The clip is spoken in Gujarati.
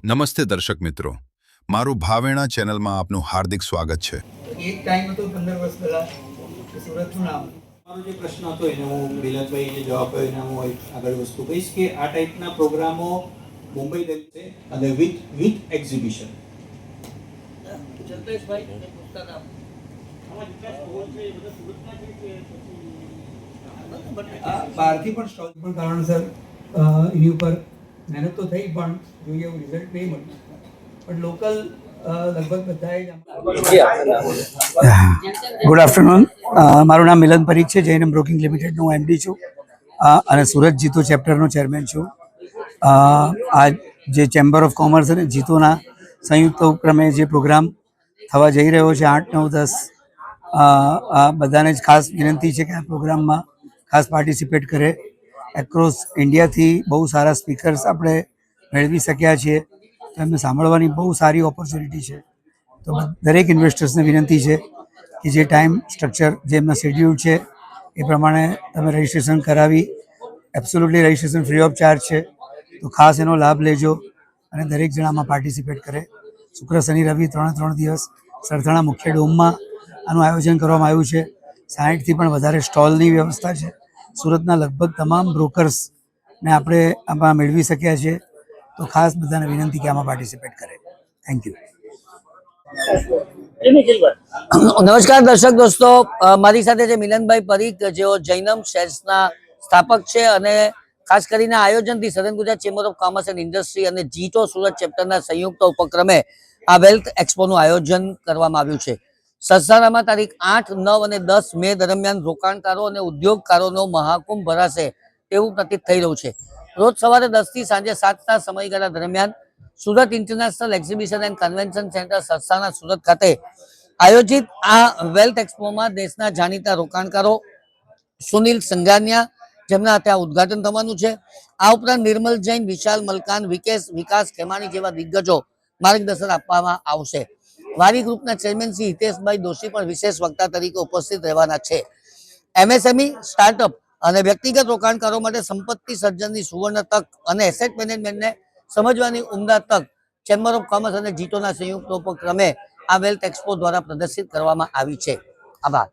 નમસ્તે દર્શક મિત્રો, મારું ભાવેણા ચેનલમાં આપનું હાર્દિક સ્વાગત છે। એક ટાઈમ હતો 15 વર્ષ પહેલા કે સુરતનું નામ મારો જે પ્રશ્ન હતો એને હું મિલનભાઈને જવાબ આપ્યો એના હું આગળ વસ્તુ કહીશ કે આ ટાઈપના પ્રોગ્રામો મુંબઈ દલિત છે અને વિથ એક્ઝિબિશન જલ્પેશભાઈ પુસ્તક આપ બહારથી પણ સ્ટોલ પણ કારણસર એની ઉપર મહેનત તો થઈ પણ જોઈએ એવું રિઝલ્ટ નહીં મળ્યું પણ લોકલ લગભગ બધાએ ગુડ આફ્ટરનૂન, મારું નામ મિલન પરીખ છે, જૈનમ બ્રોકિંગ લિમિટેડનું હું એમડી છું અને સુરત જીતો ચેપ્ટરનો ચેરમેન છું। આ જે ચેમ્બર ઓફ કોમર્સ અને જીતોના સંયુક્ત ઉપક્રમે જે પ્રોગ્રામ થવા જઈ રહ્યો છે 8, 9, 10 બધાને જ ખાસ વિનંતી છે કે આ પ્રોગ્રામમાં ખાસ પાર્ટિસિપેટ કરે। એક્રોસ ઇન્ડિયાથી બહુ સારા સ્પીકર્સ આપણે મેળવી શક્યા છીએ, તો એમને સાંભળવાની બહુ સારી ઓપોર્ચ્યુનિટી છે। તો દરેક ઇન્વેસ્ટર્સને વિનંતી છે કે જે ટાઈમ સ્ટ્રક્ચર જે એમના શેડ્યુલ છે એ પ્રમાણે તમે રજિસ્ટ્રેશન કરાવી, absolutely registration free of charge છે, તો ખાસ એનો લાભ લેજો અને દરેક જણામાં પાર્ટિસિપેટ કરે। શુક્ર, શનિ, રવિ 3 દિવસ સરથાણા મુખ્ય ડોમમાં આનું આયોજન કરવામાં આવ્યું છે। 60થી પણ વધારે સ્ટોલની વ્યવસ્થા છે। સુરતના લગભગ તમામ બ્રોકર્સને આપણે આમાં મેળવી શક્યા છીએ, તો ખાસ બધાને વિનંતી કે આમાં પાર્ટિસિપેટ કરે। Thank you. નમસ્કાર દર્શક દોસ્તો, મારી સાથે છે મિલનભાઈ પરીખ, જેઓ જૈનમ શેર્સના સ્થાપક છે અને ખાસ કરીને આયોજનથી સદન Gujarat chamber of commerce and industry અને જીતો સુરત ચેપ્ટરના સંયુક્ત ઉપક્રમે આ વેલ્થ એક્સપોનું આયોજન કરવામાં આવ્યું છે। સરસાણામાં તારીખ 8, 9 અને 10 મે દરમિયાન રોકાણકારો અને ઉદ્યોગકારોનો મહાકુંભ ભરાશે તેવું પ્રતીત થઈ રહ્યું છે। રોજ સવારે 10 થી સાંજે 7ના સમયગાળા દરમિયાન Surat international exhibition and convention centre Sarsana Surat ખાતે આયોજિત આ વેલ્થ એક્સપોમાં દેશના જાણીતા રોકાણકારો સુનિલ સંઘાનિયા જેમના ત્યાં ઉદ્ઘાટન થવાનું છે। આ ઉપરાંત નિર્મલ જૈન, વિશાલ મલકાન, વિકાસ ખેમાણી જેવા દિગ્ગજો માર્ગદર્શન આપવામાં આવશે। વારી ગ્રુપના ચેરમેન શ્રી હિતેશભાઈ દોશી પણ વિશેષ વક્તા તરીકે ઉપસ્થિત રહેવાના છે। એમએસએમઈ, સ્ટાર્ટઅપ અને વ્યક્તિગત રોકાણકારો માટે સંપત્તિ સર્જનની સુવર્ણ તક અને એસેટ મેનેજમેન્ટને સમજવાની ઉમદા તક ચેમ્બર ઓફ કોમર્સ અને જીતોના સંયુક્ત ઉપક્રમે આ વેલ્થ એક્સપો દ્વારા પ્રદર્શિત કરવામાં આવી છે। આભાર।